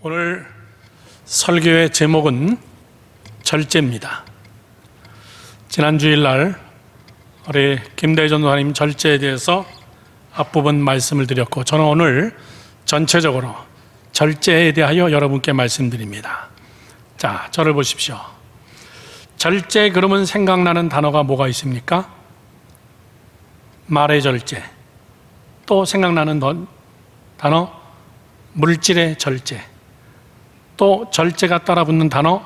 오늘 설교의 제목은 절제입니다. 지난 주일날 우리 김대희 전도사님 절제에 대해서 앞부분 말씀을 드렸고, 저는 오늘 전체적으로 절제에 대하여 여러분께 말씀드립니다. 자, 저를 보십시오. 절제 그러면 생각나는 단어가 뭐가 있습니까? 말의 절제. 또 생각나는 단어 물질의 절제. 또 절제가 따라붙는 단어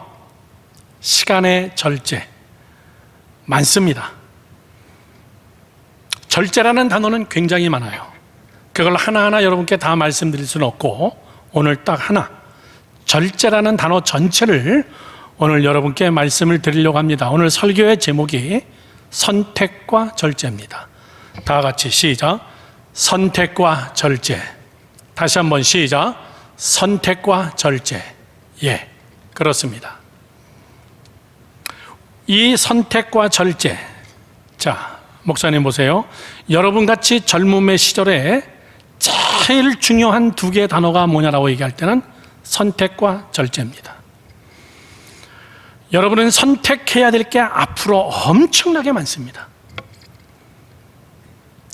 시간의 절제. 많습니다. 절제라는 단어는 굉장히 많아요. 그걸 하나하나 여러분께 다 말씀드릴 수는 없고, 오늘 딱 하나 절제라는 단어 전체를 오늘 여러분께 말씀을 드리려고 합니다. 오늘 설교의 제목이 선택과 절제입니다. 다 같이 시작. 선택과 절제. 다시 한번 시작. 선택과 절제. 예, 그렇습니다. 이 선택과 절제. 자, 목사님 보세요. 여러분같이 젊음의 시절에 제일 중요한 두 개의 단어가 뭐냐라고 얘기할 때는 선택과 절제입니다. 여러분은 선택해야 될 게 앞으로 엄청나게 많습니다.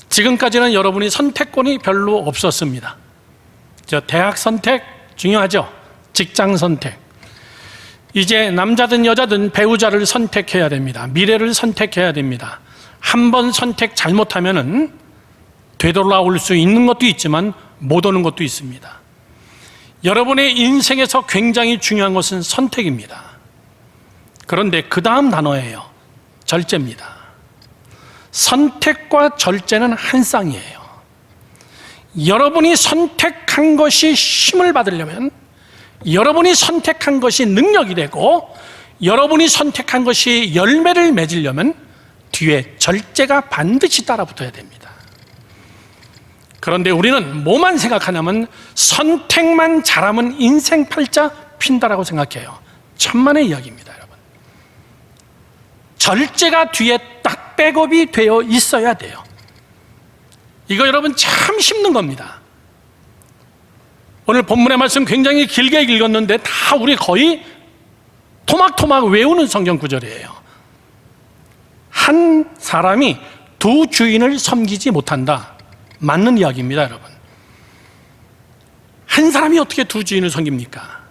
지금까지는 여러분이 선택권이 별로 없었습니다. 대학 선택 중요하죠. 직장 선택. 이제 남자든 여자든 배우자를 선택해야 됩니다. 미래를 선택해야 됩니다. 한 번 선택 잘못하면은 되돌아올 수 있는 것도 있지만 못 오는 것도 있습니다. 여러분의 인생에서 굉장히 중요한 것은 선택입니다. 그런데 그 다음 단어예요. 절제입니다. 선택과 절제는 한 쌍이에요. 여러분이 선택한 것이 힘을 받으려면, 여러분이 선택한 것이 능력이 되고, 여러분이 선택한 것이 열매를 맺으려면 뒤에 절제가 반드시 따라붙어야 됩니다. 그런데 우리는 뭐만 생각하냐면 선택만 잘하면 인생 팔자 핀다라고 생각해요. 천만의 이야기입니다, 여러분. 절제가 뒤에 딱 백업이 되어 있어야 돼요. 이거 여러분 참 힘든 겁니다. 오늘 본문의 말씀 굉장히 길게 읽었는데 다 우리 거의 토막토막 외우는 성경 구절이에요. 한 사람이 두 주인을 섬기지 못한다. 맞는 이야기입니다, 여러분. 한 사람이 어떻게 두 주인을 섬깁니까?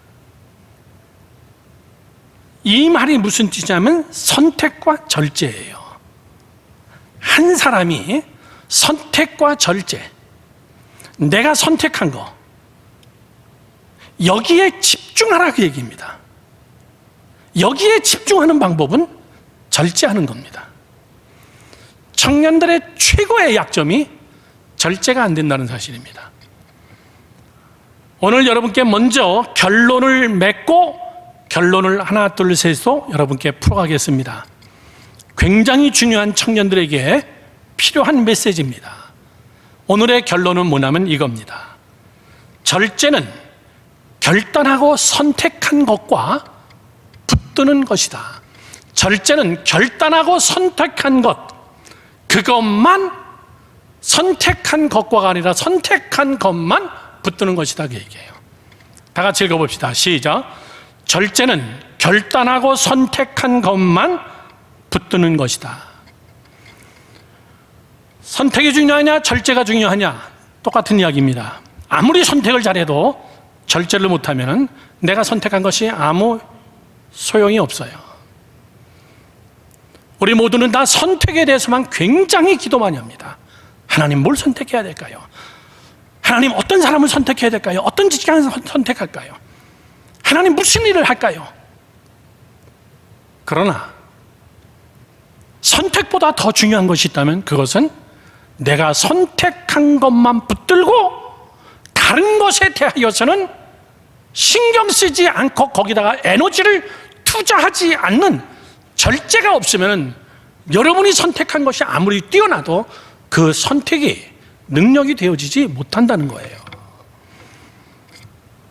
이 말이 무슨 뜻이냐면 선택과 절제예요. 한 사람이 선택과 절제, 내가 선택한 거, 여기에 집중하라 그 얘기입니다. 여기에 집중하는 방법은 절제하는 겁니다. 청년들의 최고의 약점이 절제가 안 된다는 사실입니다. 오늘 여러분께 먼저 결론을 맺고 결론을 하나 둘 셋으로 여러분께 풀어가겠습니다. 굉장히 중요한 청년들에게 필요한 메시지입니다. 오늘의 결론은 뭐냐면 이겁니다. 절제는 결단하고 선택한 것과 붙드는 것이다. 절제는 결단하고 선택한 것, 그것만 선택한 것과가 아니라 선택한 것만 붙드는 것이다 그 얘기예요. 다 같이 읽어봅시다. 시작. 절제는 결단하고 선택한 것만 붙드는 것이다. 선택이 중요하냐 절제가 중요하냐 똑같은 이야기입니다. 아무리 선택을 잘해도 절제를 못하면 내가 선택한 것이 아무 소용이 없어요. 우리 모두는 다 선택에 대해서만 굉장히 기도 많이 합니다. 하나님 뭘 선택해야 될까요? 하나님 어떤 사람을 선택해야 될까요? 어떤 직장을 선택할까요? 하나님 무슨 일을 할까요? 그러나 선택보다 더 중요한 것이 있다면 그것은 내가 선택한 것만 붙들고 다른 것에 대하여서는 신경 쓰지 않고 거기다가 에너지를 투자하지 않는 절제가 없으면 여러분이 선택한 것이 아무리 뛰어나도 그 선택이 능력이 되어지지 못한다는 거예요.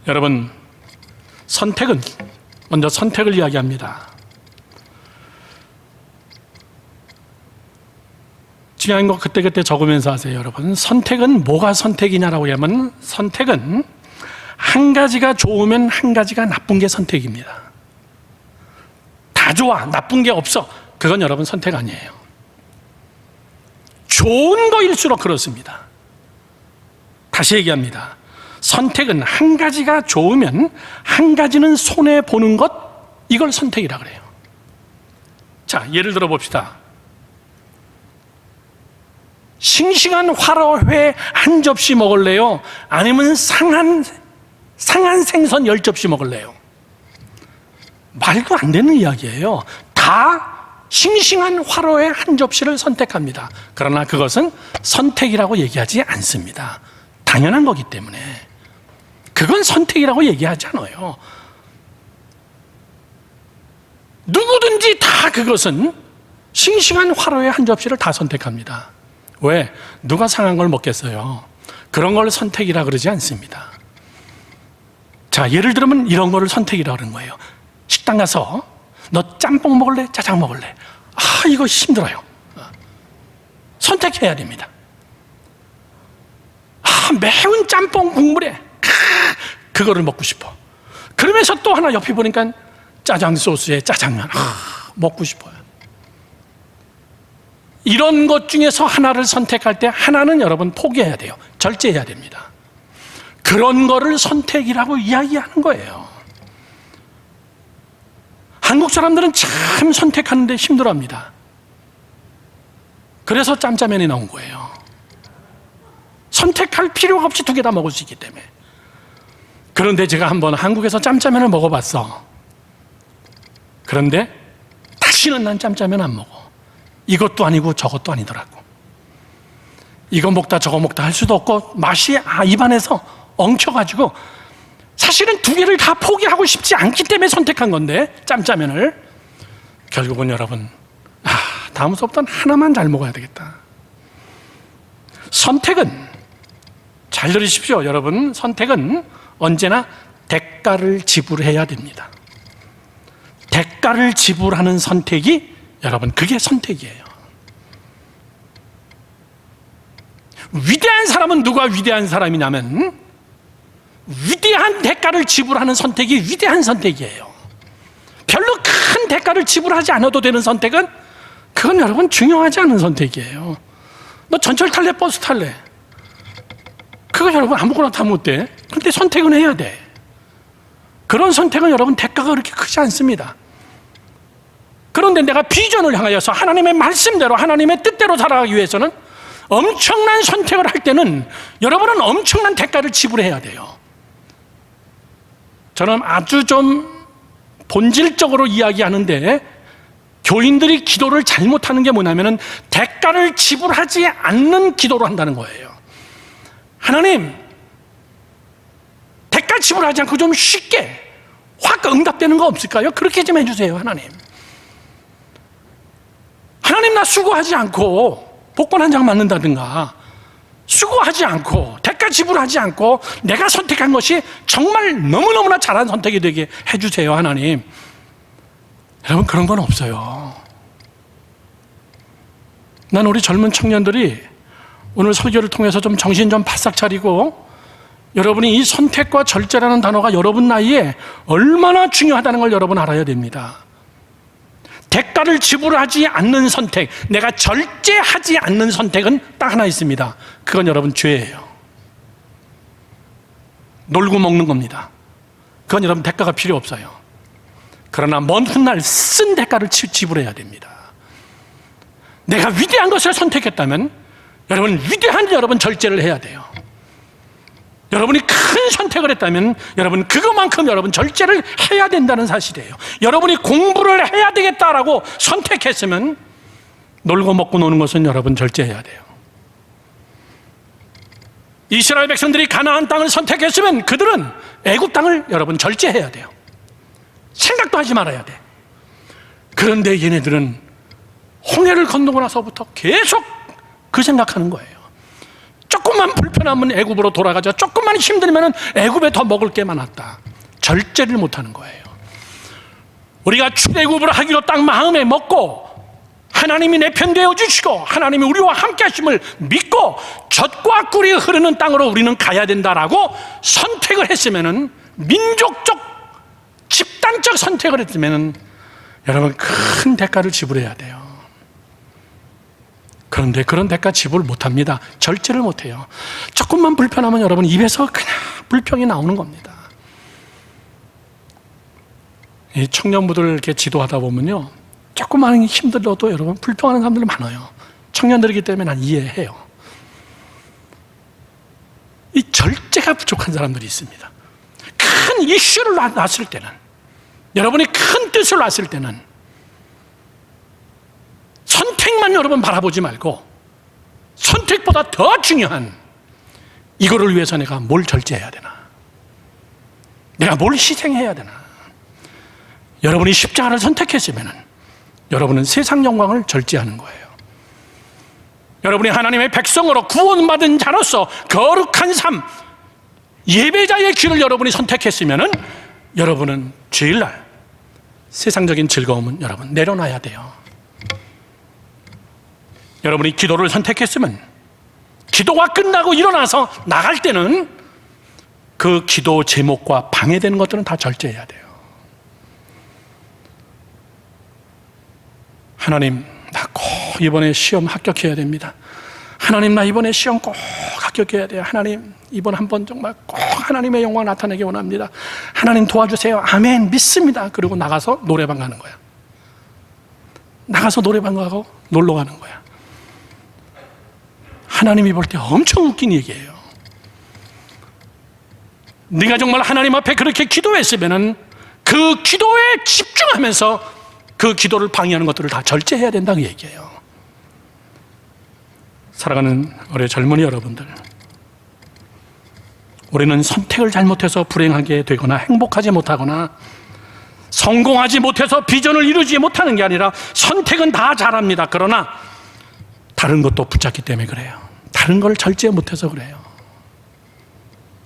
여러분, 선택은 먼저 선택을 이야기합니다. 중요한 거 그때그때 적으면서 하세요, 여러분. 선택은 뭐가 선택이냐라고 하면 선택은 한 가지가 좋으면 한 가지가 나쁜 게 선택입니다. 다 좋아, 나쁜 게 없어. 그건 여러분 선택 아니에요. 좋은 거일수록 그렇습니다. 다시 얘기합니다. 선택은 한 가지가 좋으면 한 가지는 손해보는 것, 이걸 선택이라 그래요. 자, 예를 들어 봅시다. 싱싱한 화로회 한 접시 먹을래요? 아니면 상한 생선 10접시 먹을래요? 말도 안 되는 이야기예요. 다 싱싱한 화로회 한 접시를 선택합니다. 그러나 그것은 선택이라고 얘기하지 않습니다. 당연한 거기 때문에 그건 선택이라고 얘기하지 않아요. 누구든지 다 그것은 싱싱한 화로회 한 접시를 다 선택합니다. 왜? 누가 상한 걸 먹겠어요? 그런 걸 선택이라 그러지 않습니다. 자, 예를 들면 이런 거를 선택이라 그러는 거예요. 식당 가서 너 짬뽕 먹을래? 짜장 먹을래? 아, 이거 힘들어요. 선택해야 됩니다. 아, 매운 짬뽕 국물에 그거를 먹고 싶어. 그러면서 또 하나 옆에 보니까 짜장 소스에 짜장면, 먹고 싶어요. 이런 것 중에서 하나를 선택할 때 하나는 여러분 포기해야 돼요. 절제해야 됩니다. 그런 거를 선택이라고 이야기하는 거예요. 한국 사람들은 참 선택하는데 힘들어합니다. 그래서 짬짜면이 나온 거예요. 선택할 필요가 없이 두 개 다 먹을 수 있기 때문에. 그런데 제가 한번 한국에서 짬짜면을 먹어봤어. 그런데 다시는 난 짬짜면 안 먹어. 이것도 아니고 저것도 아니더라고. 이거 먹다 저거 먹다 할 수도 없고 맛이 입안에서 엉켜가지고 사실은 두 개를 다 포기하고 싶지 않기 때문에 선택한 건데, 짬짜면을. 결국은 여러분, 다음 수업부터는 하나만 잘 먹어야 되겠다. 선택은, 잘 들으십시오 여러분, 선택은 언제나 대가를 지불해야 됩니다. 대가를 지불하는 선택이 여러분, 그게 선택이에요. 위대한 사람은 누가 위대한 사람이냐면 위대한 대가를 지불하는 선택이 위대한 선택이에요. 별로 큰 대가를 지불하지 않아도 되는 선택은 그건 여러분 중요하지 않은 선택이에요. 너 전철 탈래? 버스 탈래? 그거 여러분 아무거나 타면 어때? 그런데 선택은 해야 돼. 그런 선택은 여러분 대가가 그렇게 크지 않습니다. 그런데 내가 비전을 향하여서 하나님의 말씀대로 하나님의 뜻대로 살아가기 위해서는 엄청난 선택을 할 때는 여러분은 엄청난 대가를 지불해야 돼요. 저는 아주 좀 본질적으로 이야기하는데 교인들이 기도를 잘못하는 게 뭐냐면은 대가를 지불하지 않는 기도를 한다는 거예요. 하나님, 대가 지불하지 않고 좀 쉽게 확 응답되는 거 없을까요? 그렇게 좀 해주세요, 하나님. 하나님, 나 수고하지 않고 복권 한 장 맞는다든가, 수고하지 않고 대가 지불하지 않고 내가 선택한 것이 정말 너무너무나 잘한 선택이 되게 해주세요, 하나님. 여러분, 그런 건 없어요. 난 우리 젊은 청년들이 오늘 설교를 통해서 좀 정신 좀 바싹 차리고, 여러분이 이 선택과 절제라는 단어가 여러분 나이에 얼마나 중요하다는 걸 여러분 알아야 됩니다. 대가를 지불하지 않는 선택, 내가 절제하지 않는 선택은 딱 하나 있습니다. 그건 여러분 죄예요. 놀고 먹는 겁니다. 그건 여러분 대가가 필요 없어요. 그러나 먼 훗날 쓴 대가를 지불해야 됩니다. 내가 위대한 것을 선택했다면 여러분 위대한 여러분 절제를 해야 돼요. 여러분이 큰 선택을 했다면 여러분 그것만큼 여러분 절제를 해야 된다는 사실이에요. 여러분이 공부를 해야 되겠다라고 선택했으면 놀고 먹고 노는 것은 여러분 절제해야 돼요. 이스라엘 백성들이 가나안 땅을 선택했으면 그들은 애굽 땅을 여러분 절제해야 돼요. 생각도 하지 말아야 돼. 그런데 얘네들은 홍해를 건너고 나서부터 계속 그 생각하는 거예요. 조금만 불편하면 애굽으로 돌아가자. 조금만 힘들면 애굽에 더 먹을 게 많았다. 절제를 못하는 거예요. 우리가 출애굽을 하기로 딱 마음에 먹고 하나님이 내 편 되어 주시고 하나님이 우리와 함께 하심을 믿고 젖과 꿀이 흐르는 땅으로 우리는 가야 된다라고 선택을 했으면은, 민족적 집단적 선택을 했으면은 여러분 큰 대가를 지불해야 돼요. 그런데 그런 대가 지불 못합니다. 절제를 못해요. 조금만 불편하면 여러분 입에서 그냥 불평이 나오는 겁니다. 이 청년부들 이렇게 지도하다 보면요, 조금만 힘들어도 여러분 불평하는 사람들 많아요. 청년들이기 때문에 난 이해해요. 이 절제가 부족한 사람들이 있습니다. 큰 이슈를 놨을 때는, 여러분이 큰 뜻을 놨을 때는 선택만 여러분 바라보지 말고 선택보다 더 중요한, 이거를 위해서 내가 뭘 절제해야 되나, 내가 뭘 희생해야 되나. 여러분이 십자가를 선택했으면 여러분은 세상 영광을 절제하는 거예요. 여러분이 하나님의 백성으로 구원받은 자로서 거룩한 삶, 예배자의 길을 여러분이 선택했으면 여러분은 주일날 세상적인 즐거움은 여러분 내려놔야 돼요. 여러분이 기도를 선택했으면 기도가 끝나고 일어나서 나갈 때는 그 기도 제목과 방해되는 것들은 다 절제해야 돼요. 하나님, 나 꼭 이번에 시험 합격해야 됩니다. 하나님, 나 이번에 시험 꼭 합격해야 돼요. 하나님, 이번 한번 정말 꼭 하나님의 영광 나타내기 원합니다. 하나님 도와주세요. 아멘, 믿습니다. 그리고 나가서 노래방 가는 거야. 나가서 노래방 가고 놀러 가는 거야. 하나님이 볼 때 엄청 웃긴 얘기예요. 네가 정말 하나님 앞에 그렇게 기도했으면 그 기도에 집중하면서 그 기도를 방해하는 것들을 다 절제해야 된다는 얘기예요. 사랑하는 우리 젊은이 여러분들, 우리는 선택을 잘못해서 불행하게 되거나 행복하지 못하거나 성공하지 못해서 비전을 이루지 못하는 게 아니라 선택은 다 잘합니다. 그러나 다른 것도 붙잡기 때문에 그래요. 다른 걸 절제 못해서 그래요.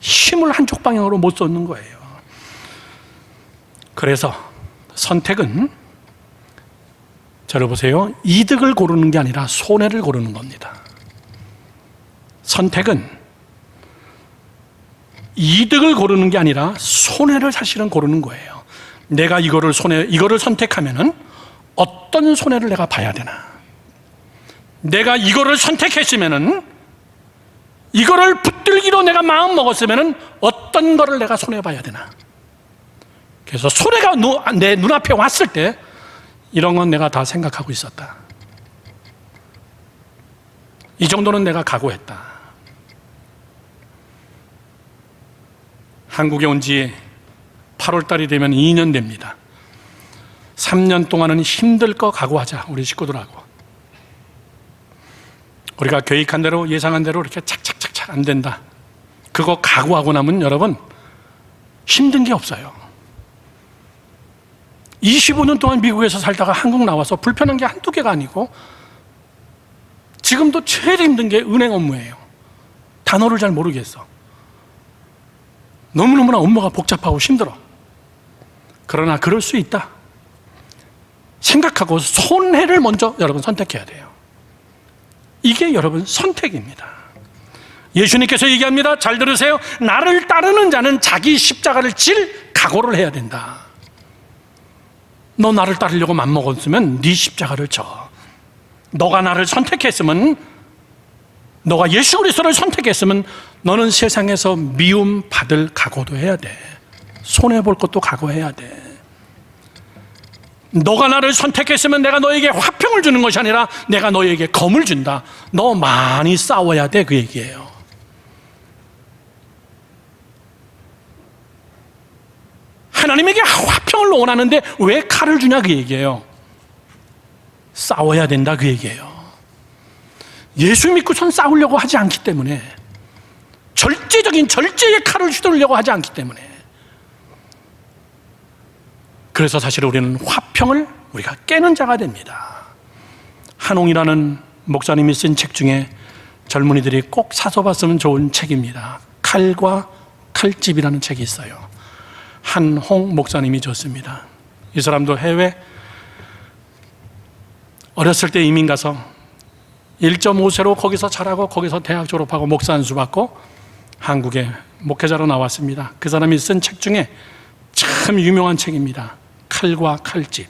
힘을 한쪽 방향으로 못 쏟는 거예요. 그래서 선택은, 들어보세요, 이득을 고르는 게 아니라 손해를 고르는 겁니다. 선택은 이득을 고르는 게 아니라 손해를 사실은 고르는 거예요. 내가 이거를 선택하면은 어떤 손해를 내가 봐야 되나? 내가 이거를 선택했으면은, 이거를 붙들기로 내가 마음 먹었으면은 어떤 거를 내가 손해 봐야 되나? 그래서 손해가 내 눈앞에 왔을 때 이런 건 내가 다 생각하고 있었다. 이 정도는 내가 각오했다. 한국에 온 지 8월 달이 되면 2년 됩니다. 3년 동안은 힘들 거 각오하자, 우리 식구들하고. 우리가 계획한 대로, 예상한 대로 이렇게 착착착착 안 된다. 그거 각오하고 나면 여러분 힘든 게 없어요. 25년 동안 미국에서 살다가 한국 나와서 불편한 게 한두 개가 아니고, 지금도 제일 힘든 게 은행 업무예요. 단어를 잘 모르겠어. 너무너무나 업무가 복잡하고 힘들어. 그러나 그럴 수 있다 생각하고 손해를 먼저 여러분 선택해야 돼요. 이게 여러분 선택입니다. 예수님께서 얘기합니다. 잘 들으세요. 나를 따르는 자는 자기 십자가를 질 각오를 해야 된다. 너 나를 따르려고 맘먹었으면 네 십자가를 져. 너가 나를 선택했으면, 너가 예수 그리스도를 선택했으면 너는 세상에서 미움 받을 각오도 해야 돼. 손해볼 것도 각오해야 돼. 너가 나를 선택했으면 내가 너에게 화평을 주는 것이 아니라 내가 너에게 검을 준다. 너 많이 싸워야 돼, 그 얘기예요. 하나님에게 화평을 원하는데 왜 칼을 주냐, 그 얘기예요. 싸워야 된다, 그 얘기예요. 예수 믿고선 싸우려고 하지 않기 때문에, 절제의 칼을 휘두르려고 하지 않기 때문에. 그래서 사실 우리는 화평을 우리가 깨는 자가 됩니다. 한홍이라는 목사님이 쓴 책 중에 젊은이들이 꼭 사서 봤으면 좋은 책입니다. 칼과 칼집이라는 책이 있어요. 한홍 목사님이 줬습니다. 이 사람도 해외 어렸을 때 이민 가서 1.5세로 거기서 자라고 거기서 대학 졸업하고 목사 안수 받고 한국에 목회자로 나왔습니다. 그 사람이 쓴 책 중에 참 유명한 책입니다. 칼과 칼집.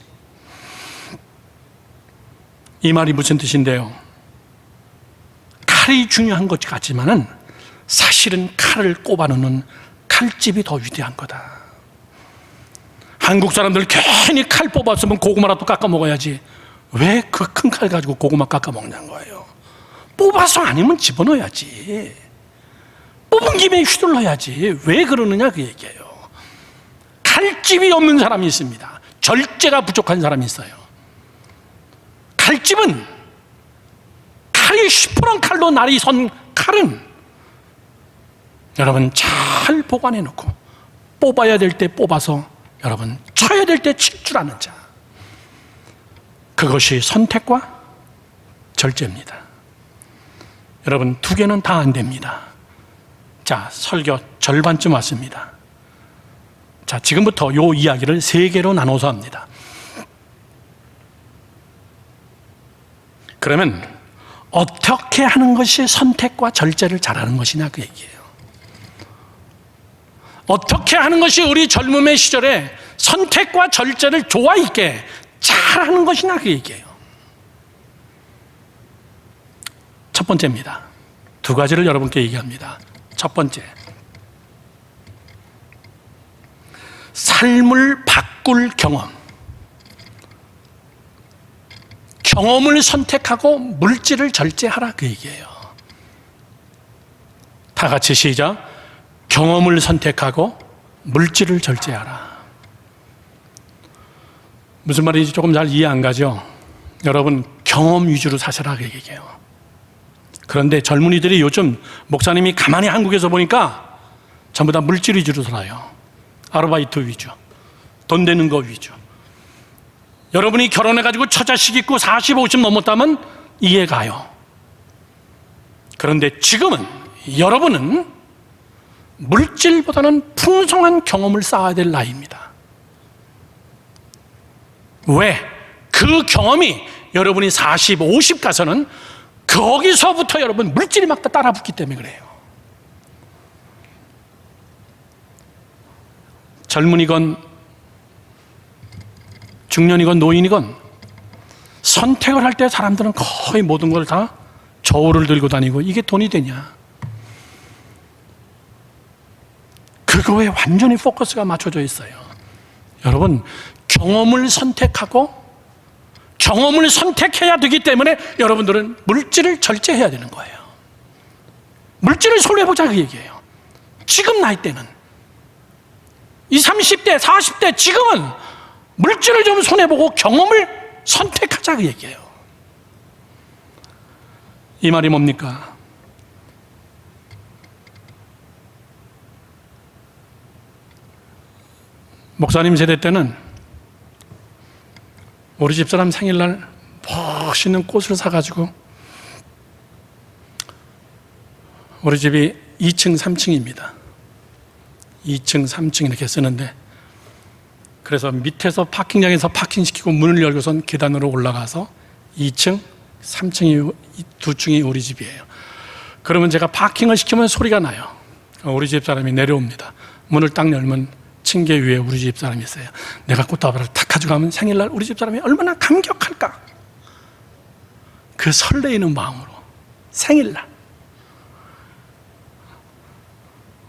이 말이 무슨 뜻인데요? 칼이 중요한 것 같지만은 사실은 칼을 꼽아놓는 칼집이 더 위대한 거다. 한국 사람들 괜히 칼 뽑았으면 고구마라도 깎아 먹어야지 왜 그 큰 칼 가지고 고구마 깎아 먹냐는 거예요. 뽑아서 아니면 집어넣어야지. 뽑은 김에 휘둘러야지. 왜 그러느냐 그 얘기예요. 칼집이 없는 사람이 있습니다. 절제가 부족한 사람이 있어요. 칼집은 칼이 시퍼런 칼로 날이 선 칼은 여러분 잘 보관해 놓고 뽑아야 될 때 뽑아서 여러분 쳐야 될 때 칠 줄 아는 자, 그것이 선택과 절제입니다. 여러분 두 개는 다 안 됩니다. 자, 설교 절반쯤 왔습니다. 자, 지금부터 이 이야기를 세 개로 나눠서 합니다. 그러면 어떻게 하는 것이 선택과 절제를 잘하는 것이냐 그 얘기예요. 어떻게 하는 것이 우리 젊음의 시절에 선택과 절제를 조화 있게 잘하는 것이냐 그 얘기예요. 첫 번째입니다. 두 가지를 여러분께 얘기합니다. 첫 번째, 삶을 바꿀 경험. 경험을 선택하고 물질을 절제하라 그 얘기예요. 다 같이 시작. 경험을 선택하고 물질을 절제하라. 무슨 말인지 조금 잘 이해 안 가죠? 여러분 경험 위주로 사셔라 그 얘기예요. 그런데 젊은이들이 요즘 목사님이 가만히 한국에서 보니까 전부 다 물질 위주로 살아요. 아르바이트 위주, 돈 되는 거 위주. 여러분이 결혼해가지고 처자식 있고 40, 50 넘었다면 이해가요. 그런데 지금은 여러분은 물질보다는 풍성한 경험을 쌓아야 될 나이입니다. 왜? 그 경험이 여러분이 40, 50 가서는 거기서부터 여러분 물질이 막 따라붙기 때문에 그래요. 젊은이건 중년이건 노인이건 선택을 할 때 사람들은 거의 모든 걸 다 저울을 들고 다니고 이게 돈이 되냐? 그거에 완전히 포커스가 맞춰져 있어요. 여러분 경험을 선택하고 경험을 선택해야 되기 때문에 여러분들은 물질을 절제해야 되는 거예요. 물질을 손해보자 그 얘기예요. 지금 나이 때는 20, 30대, 40대 지금은 물질을 좀 손해보고 경험을 선택하자 그 얘기예요. 이 말이 뭡니까? 목사님 세대 때는 우리 집사람 생일날 멋있는 꽃을 사가지고 우리 집이 2층, 3층입니다. 2층, 3층 이렇게 쓰는데 그래서 밑에서 파킹장에서 파킹시키고 문을 열고선 계단으로 올라가서 2층, 3층이 두 층이 우리 집이에요. 그러면 제가 파킹을 시키면 소리가 나요. 우리 집사람이 내려옵니다. 문을 딱 열면 층계 위에 우리 집사람이 있어요. 내가 꽃다발을 탁 가져가면 생일날 우리 집사람이 얼마나 감격할까? 그 설레이는 마음으로 생일날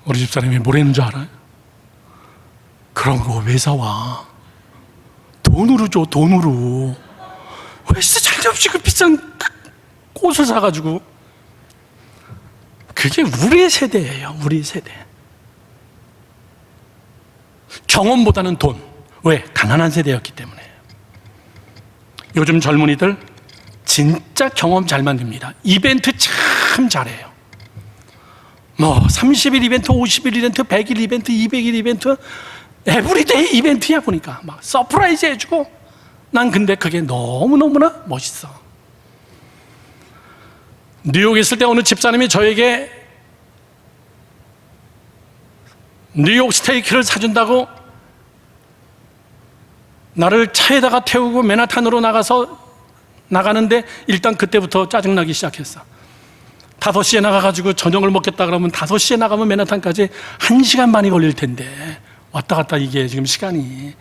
우리 집사람이 뭐라는 줄 알아요? 그런 거 왜 사와? 돈으로 줘, 돈으로. 왜 쓸데없이 그 비싼 꽃을 사가지고. 그게 우리 세대예요, 우리 세대. 경험보다는 돈. 왜? 가난한 세대였기 때문에. 요즘 젊은이들 진짜 경험 잘 만듭니다. 이벤트 참 잘해요. 30일 이벤트, 50일 이벤트, 100일 이벤트, 200일 이벤트, 에브리데이 이벤트야 보니까 막 서프라이즈 해주고. 난 근데 그게 너무너무나 멋있어. 뉴욕에 있을 때 어느 집사님이 저에게 뉴욕 스테이크를 사준다고 나를 차에다가 태우고 맨하탄으로 나가는데 일단 그때부터 짜증나기 시작했어. 5시에 나가가지고 저녁을 먹겠다 그러면 5시에 나가면 맨하탄까지 1시간 반이 걸릴 텐데 왔다 갔다 이게 지금 시간이.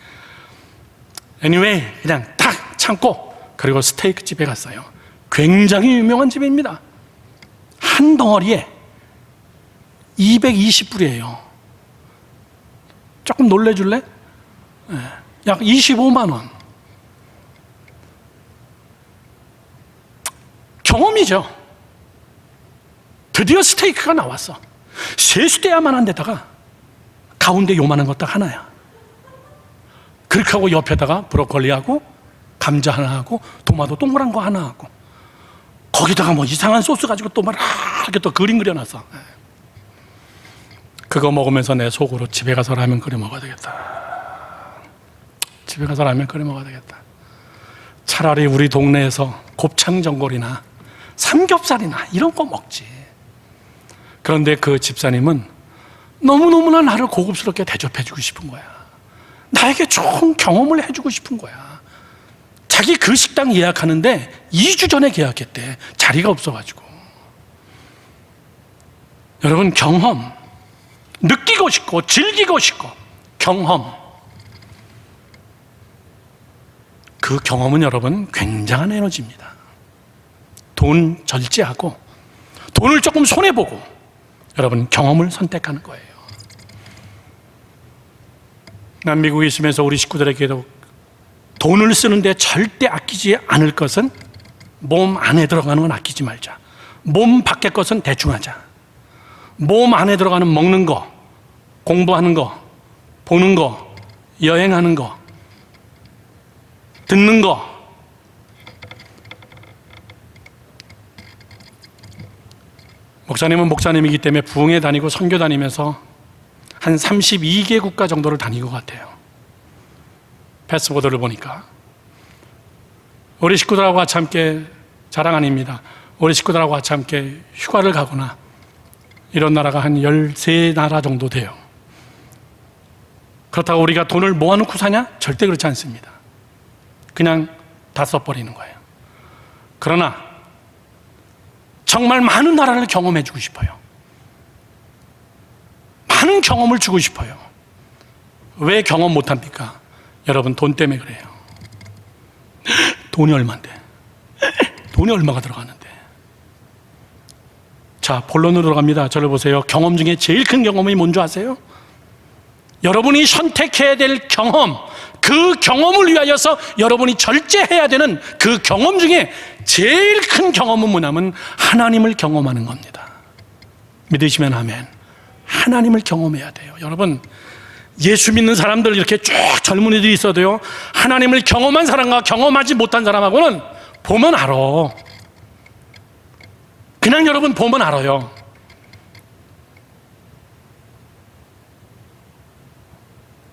anyway, 그냥 탁 참고 그리고 스테이크 집에 갔어요. 굉장히 유명한 집입니다. 한 덩어리에 220불이에요. 조금 놀래줄래? 약 25만 원. 경험이죠. 드디어 스테이크가 나왔어. 세수대야만한 데다가 가운데 요만한 것 딱 하나야. 그렇게 하고 옆에다가 브로콜리하고 감자 하나 하고 토마토 동그란 거 하나 하고 거기다가 뭐 이상한 소스 가지고 또 막 이렇게 또 그림 그려놨어. 그거 먹으면서 내 속으로 집에 가서 라면 끓여 먹어야 되겠다. 집에 가서 라면 끓여 먹어야 되겠다. 차라리 우리 동네에서 곱창 전골이나 삼겹살이나 이런 거 먹지. 그런데 그 집사님은 너무너무나 나를 고급스럽게 대접해주고 싶은 거야. 나에게 좋은 경험을 해주고 싶은 거야. 자기 그 식당 예약하는데 2주 전에 계약했대. 자리가 없어가지고. 여러분, 경험, 느끼고 싶고 즐기고 싶고 경험, 그 경험은 여러분 굉장한 에너지입니다. 돈 절제하고 돈을 조금 손해보고 여러분 경험을 선택하는 거예요. 난 미국에 있으면서 우리 식구들에게도 돈을 쓰는데 절대 아끼지 않을 것은 몸 안에 들어가는 건 아끼지 말자. 몸 밖의 것은 대충 하자. 몸 안에 들어가는 먹는 거, 공부하는 거, 보는 거, 여행하는 거, 듣는 거, 목사님은 목사님이기 때문에 부흥회 다니고 선교 다니면서 한 32개 국가 정도를 다닌 것 같아요. 패스보드를 보니까. 우리 식구들하고 같이 함께, 자랑 아닙니다, 우리 식구들하고 같이 함께 휴가를 가거나 이런 나라가 한 13나라 정도 돼요. 그렇다고 우리가 돈을 모아놓고 사냐? 절대 그렇지 않습니다. 그냥 다 써버리는 거예요. 그러나 정말 많은 나라를 경험해주고 싶어요. 많은 경험을 주고 싶어요. 왜 경험 못합니까? 여러분, 돈 때문에 그래요. 돈이 얼마인데? 돈이 얼마가 들어가는데? 자, 본론으로 들어갑니다. 저를 보세요. 경험 중에 제일 큰 경험이 뭔지 아세요? 여러분이 선택해야 될 경험, 그 경험을 위하여서 여러분이 절제해야 되는 그 경험 중에 제일 큰 경험은 뭐냐면 하나님을 경험하는 겁니다. 믿으시면 아멘. 하나님을 경험해야 돼요. 여러분, 예수 믿는 사람들 이렇게 쭉 젊은이들이 있어도요, 하나님을 경험한 사람과 경험하지 못한 사람하고는 보면 알아. 그냥 여러분 보면 알아요.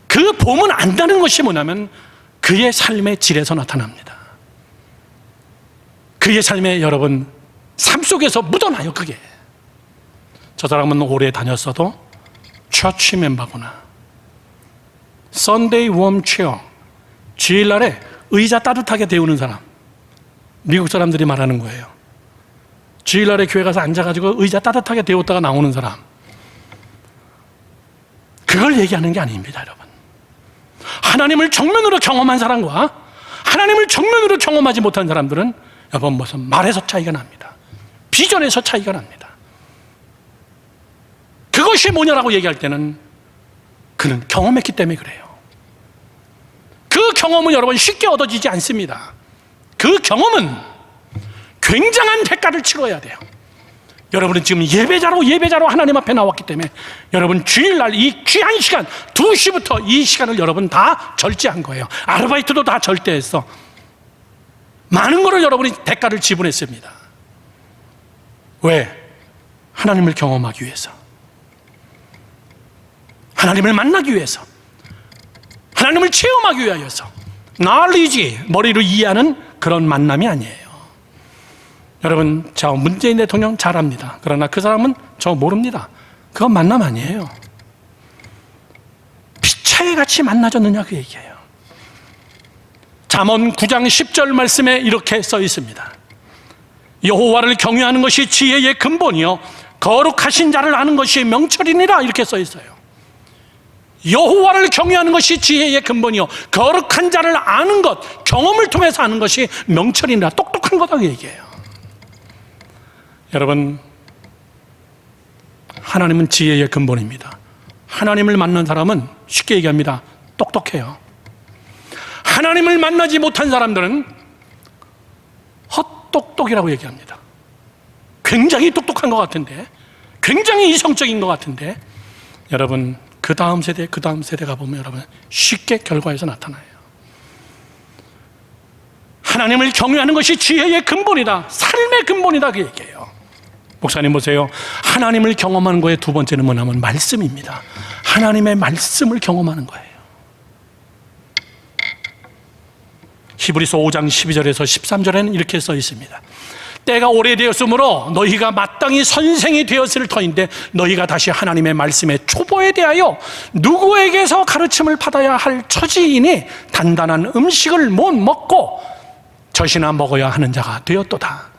그 보면 안다는 것이 뭐냐면 그의 삶의 질에서 나타납니다. 그의 삶에 여러분 삶 속에서 묻어나요. 그게. 저 사람은 오래 다녔어도 처치 멤버구나. Sunday warm chair, 주일날에 의자 따뜻하게 데우는 사람. 미국 사람들이 말하는 거예요. 주일날에 교회 가서 앉아가지고 의자 따뜻하게 데웠다가 나오는 사람. 그걸 얘기하는 게 아닙니다, 여러분. 하나님을 정면으로 경험한 사람과 하나님을 정면으로 경험하지 못한 사람들은 여러분 무슨 말에서 차이가 납니다. 비전에서 차이가 납니다. 그것이 뭐냐라고 얘기할 때는 그는 경험했기 때문에 그래요. 그 경험은 여러분 쉽게 얻어지지 않습니다. 그 경험은 굉장한 대가를 치러야 돼요. 여러분은 지금 예배자로 하나님 앞에 나왔기 때문에 여러분 주일날 이 귀한 시간 2시부터 이 시간을 여러분 다 절제한 거예요. 아르바이트도 다 절대했어. 많은 거를 여러분이 대가를 지불했습니다. 왜? 하나님을 경험하기 위해서, 하나님을 만나기 위해서, 하나님을 체험하기 위하여서. knowledge, 머리로 이해하는 그런 만남이 아니에요. 여러분, 저 문재인 대통령 잘 압니다. 그러나 그 사람은 저 모릅니다. 그건 만남 아니에요. 피차에 같이 만나졌느냐 그 얘기예요. 잠언 9장 10절 말씀에 이렇게 써 있습니다. 여호와를 경외하는 것이 지혜의 근본이요 거룩하신 자를 아는 것이 명철이니라, 이렇게 써 있어요. 여호와를 경외하는 것이 지혜의 근본이요 거룩한 자를 아는 것, 경험을 통해서 아는 것이 명철이니라, 똑똑한 거다, 그 얘기예요. 여러분, 하나님은 지혜의 근본입니다. 하나님을 만난 사람은 쉽게 얘기합니다. 똑똑해요. 하나님을 만나지 못한 사람들은 헛똑똑이라고 얘기합니다. 굉장히 똑똑한 것 같은데, 굉장히 이성적인 것 같은데, 여러분, 그 다음 세대가 보면 여러분 쉽게 결과에서 나타나요. 하나님을 경외하는 것이 지혜의 근본이다, 삶의 근본이다, 그 얘기예요. 목사님 보세요. 하나님을 경험하는 거의 두 번째는 뭐냐면 말씀입니다. 하나님의 말씀을 경험하는 거예요. 히브리서 5장 12절에서 13절에는 이렇게 써 있습니다. 때가 오래되었으므로 너희가 마땅히 선생이 되었을 터인데 너희가 다시 하나님의 말씀의 초보에 대하여 누구에게서 가르침을 받아야 할 처지이니 단단한 음식을 못 먹고 젖이나 먹어야 하는 자가 되었도다.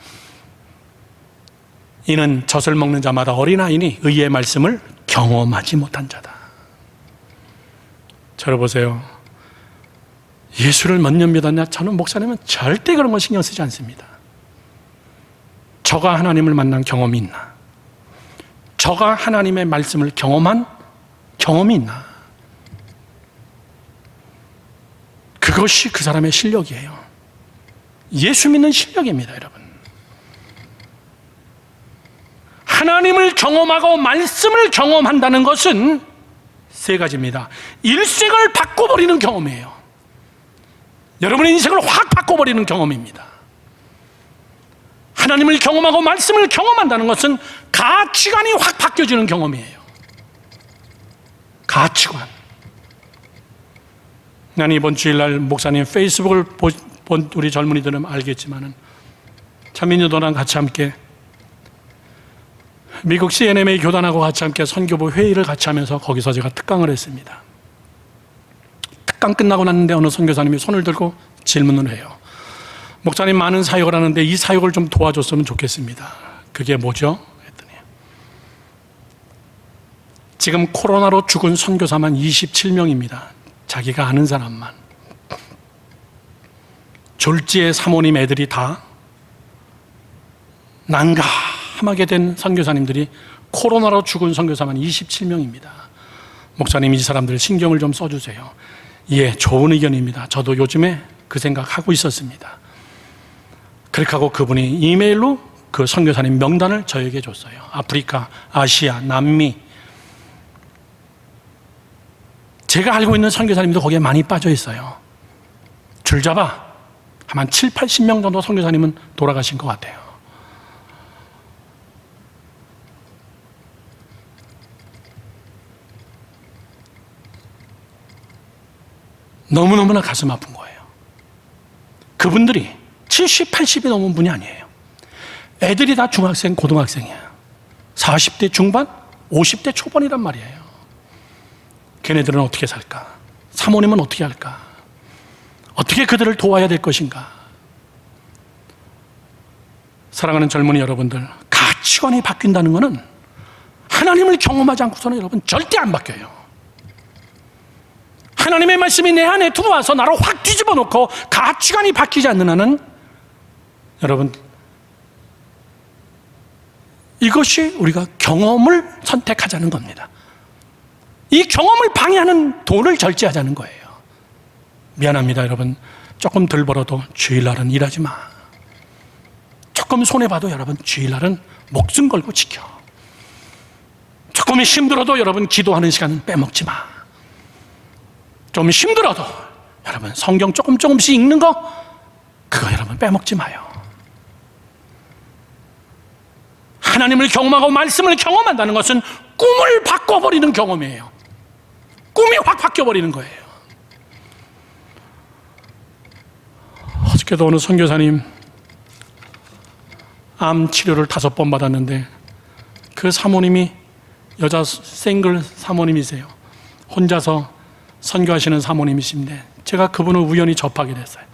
이는 젖을 먹는 자마다 어린아이니 의의 말씀을 경험하지 못한 자다. 저를 보세요. 예수를 몇 년 믿었냐? 저는 목사님은 절대 그런 거 신경 쓰지 않습니다. 저가 하나님을 만난 경험이 있나? 저가 하나님의 말씀을 경험한 경험이 있나? 그것이 그 사람의 실력이에요. 예수 믿는 실력입니다, 여러분. 하나님을 경험하고 말씀을 경험한다는 것은 세 가지입니다. 일생을 바꿔버리는 경험이에요. 여러분의 인생을 확 바꿔버리는 경험입니다. 하나님을 경험하고 말씀을 경험한다는 것은 가치관이 확 바뀌어지는 경험이에요. 가치관. 난 이번 주일날 목사님 페이스북을 본 우리 젊은이들은 알겠지만은 차민유도랑 같이 함께 미국 CNMA 교단하고 같이 함께 선교부 회의를 같이 하면서 거기서 제가 특강을 했습니다. 특강 끝나고 났는데 어느 선교사님이 손을 들고 질문을 해요. 목사님, 많은 사역을 하는데 이 사역을 좀 도와줬으면 좋겠습니다. 그게 뭐죠? 했더니 지금 코로나로 죽은 선교사만 27명입니다. 자기가 아는 사람만. 졸지에 사모님 애들이 다 난감하게 된 선교사님들이 코로나로 죽은 선교사만 27명입니다. 목사님, 이 사람들 신경을 좀 써주세요. 예, 좋은 의견입니다. 저도 요즘에 그 생각하고 있었습니다. 그렇게 하고 그분이 이메일로 그 선교사님 명단을 저에게 줬어요. 아프리카, 아시아, 남미. 제가 알고 있는 선교사님도 거기에 많이 빠져 있어요. 줄잡아 한 7, 80명 정도 선교사님은 돌아가신 것 같아요. 너무너무나 가슴 아픈 거예요. 그분들이 70, 80이 넘은 분이 아니에요. 애들이 다 중학생, 고등학생이야. 40대 중반, 50대 초반이란 말이에요. 걔네들은 어떻게 살까? 사모님은 어떻게 할까? 어떻게 그들을 도와야 될 것인가? 사랑하는 젊은이 여러분들, 가치관이 바뀐다는 것은 하나님을 경험하지 않고서는 여러분 절대 안 바뀌어요. 하나님의 말씀이 내 안에 들어와서 나를 확 뒤집어 놓고 가치관이 바뀌지 않는 한은 여러분, 이것이 우리가 경험을 선택하자는 겁니다. 이 경험을 방해하는 돈을 절제하자는 거예요. 미안합니다, 여러분. 조금 덜 벌어도 주일날은 일하지 마. 조금 손해봐도 여러분 주일날은 목숨 걸고 지켜. 조금 힘들어도 여러분 기도하는 시간은 빼먹지 마. 좀 힘들어도 여러분 성경 조금씩 읽는 거, 그거 여러분 빼먹지 마요. 하나님을 경험하고 말씀을 경험한다는 것은 꿈을 바꿔버리는 경험이에요. 꿈이 확 바뀌어버리는 거예요. 어저께도 어느 선교사님 암 치료를 5번 받았는데 그 사모님이 여자 싱글 사모님이세요. 혼자서 선교하시는 사모님이신데 제가 그분을 우연히 접하게 됐어요.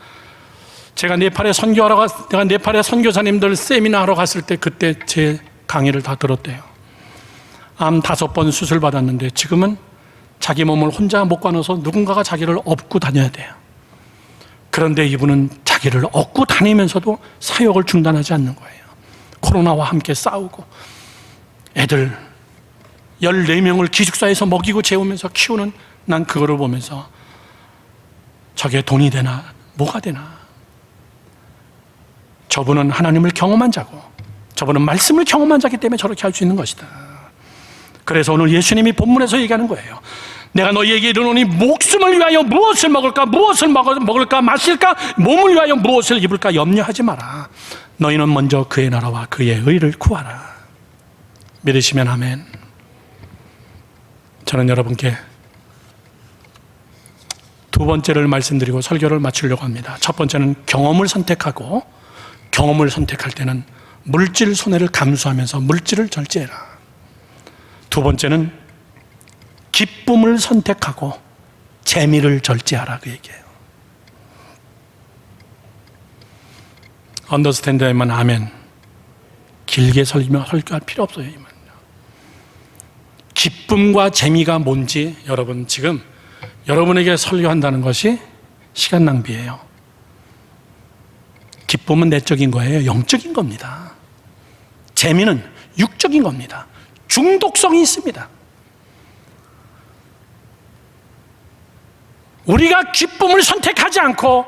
제가 네팔에 내가 네팔에 선교사님들 세미나 하러 갔을 때 그때 제 강의를 다 들었대요. 암 5번 수술 받았는데 지금은 자기 몸을 혼자 못 가눠서 누군가가 자기를 업고 다녀야 돼요. 그런데 이분은 자기를 업고 다니면서도 사역을 중단하지 않는 거예요. 코로나와 함께 싸우고 애들 14명을 기숙사에서 먹이고 재우면서 키우는, 난 그거를 보면서 저게 돈이 되나 뭐가 되나. 저분은 하나님을 경험한 자고 저분은 말씀을 경험한 자기 때문에 저렇게 할 수 있는 것이다. 그래서 오늘 예수님이 본문에서 얘기하는 거예요. 내가 너희에게 이르노니 목숨을 위하여 무엇을 먹을까, 무엇을 먹을까, 마실까, 몸을 위하여 무엇을 입을까 염려하지 마라. 너희는 먼저 그의 나라와 그의 의를 구하라. 믿으시면 아멘. 저는 여러분께 두 번째를 말씀드리고 설교를 마치려고 합니다. 첫 번째는 경험을 선택하고, 경험을 선택할 때는 물질 손해를 감수하면서 물질을 절제해라. 두 번째는 기쁨을 선택하고 재미를 절제하라, 그 얘기예요. 언더스탠드에만 아멘. 길게 설교할 필요 없어요. 기쁨과 재미가 뭔지 여러분, 지금 여러분에게 설교한다는 것이 시간 낭비예요. 기쁨은 내적인 거예요. 영적인 겁니다. 재미는 육적인 겁니다. 중독성이 있습니다. 우리가 기쁨을 선택하지 않고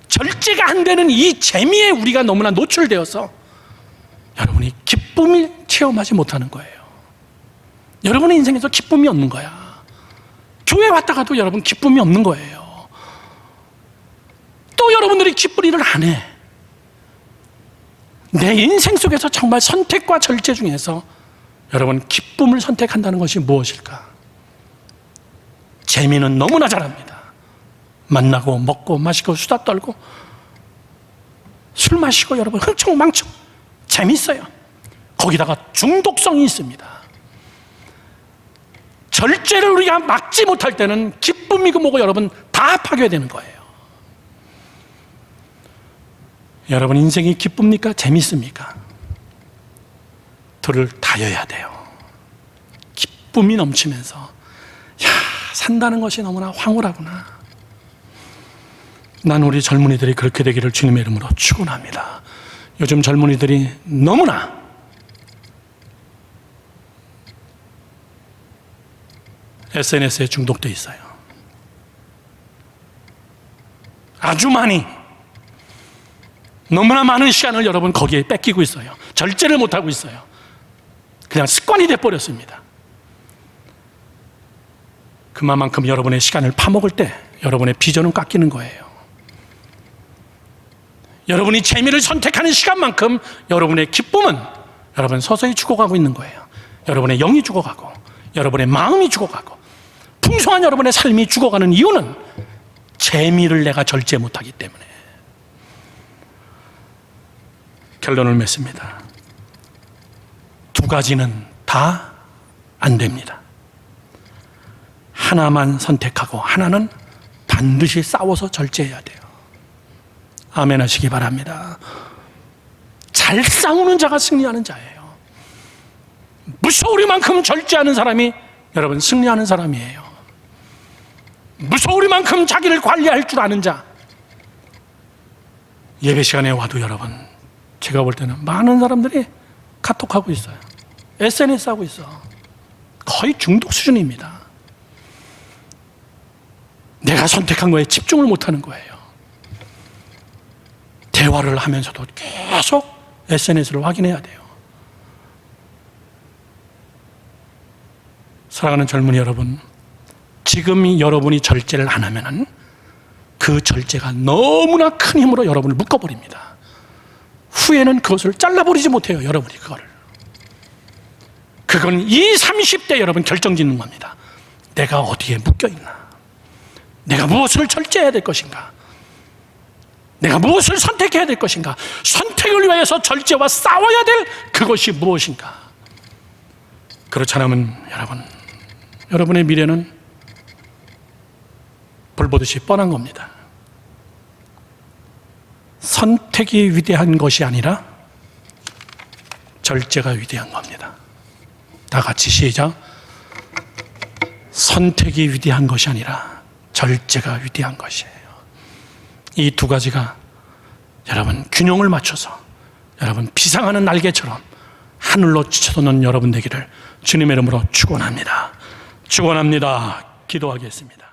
절제가 안 되는 이 재미에 우리가 너무나 노출되어서 여러분이 기쁨을 체험하지 못하는 거예요. 여러분의 인생에서 기쁨이 없는 거야. 교회 왔다가도 여러분 기쁨이 없는 거예요. 또 여러분들이 기쁜 일을 안 해. 내 인생 속에서 정말 선택과 절제 중에서 여러분 기쁨을 선택한다는 것이 무엇일까? 재미는 너무나 잘합니다. 만나고 먹고 마시고 수다 떨고 술 마시고 여러분 흥청망청 재밌어요. 거기다가 중독성이 있습니다. 절제를 우리가 막지 못할 때는 기쁨이고 뭐고 여러분 다 파괴되는 거예요. 여러분 인생이 기쁩니까? 재밌습니까? 둘을 다여야 돼요. 기쁨이 넘치면서 야, 산다는 것이 너무나 황홀하구나. 난 우리 젊은이들이 그렇게 되기를 주님의 이름으로 축원합니다. 요즘 젊은이들이 너무나 SNS에 중독되어 있어요. 아주 많이, 너무나 많은 시간을 여러분 거기에 뺏기고 있어요. 절제를 못하고 있어요. 그냥 습관이 돼버렸습니다. 그만큼 여러분의 시간을 파먹을 때 여러분의 비전은 깎이는 거예요. 여러분이 재미를 선택하는 시간만큼 여러분의 기쁨은 여러분 서서히 죽어가고 있는 거예요. 여러분의 영이 죽어가고 여러분의 마음이 죽어가고 풍성한 여러분의 삶이 죽어가는 이유는 재미를 내가 절제 못하기 때문에. 결론을 맺습니다. 두 가지는 다 안 됩니다. 하나만 선택하고 하나는 반드시 싸워서 절제해야 돼요. 아멘 하시기 바랍니다. 잘 싸우는 자가 승리하는 자예요. 무서우리만큼 절제하는 사람이 여러분 승리하는 사람이에요. 무서우리만큼 자기를 관리할 줄 아는 자. 예배 시간에 와도 여러분 제가 볼 때는 많은 사람들이 카톡하고 있어요. SNS 하고 있어. 거의 중독 수준입니다. 내가 선택한 거에 집중을 못하는 거예요. 대화를 하면서도 계속 SNS를 확인해야 돼요. 사랑하는 젊은이 여러분, 지금 여러분이 절제를 안 하면은 그 절제가 너무나 큰 힘으로 여러분을 묶어버립니다. 후에는 그것을 잘라버리지 못해요. 여러분이 그건 20, 30대 여러분 결정짓는 겁니다. 내가 어디에 묶여있나? 내가 무엇을 절제해야 될 것인가? 내가 무엇을 선택해야 될 것인가? 선택을 위해서 절제와 싸워야 될 그것이 무엇인가? 그렇지 않으면 여러분의 미래는 불 보듯이 뻔한 겁니다. 선택이 위대한 것이 아니라 절제가 위대한 겁니다. 다 같이 시작. 선택이 위대한 것이 아니라 절제가 위대한 것이에요. 이 두 가지가 여러분 균형을 맞춰서 여러분 비상하는 날개처럼 하늘로 치솟는 여러분 되기를 주님의 이름으로 축원합니다. 축원합니다. 기도하겠습니다.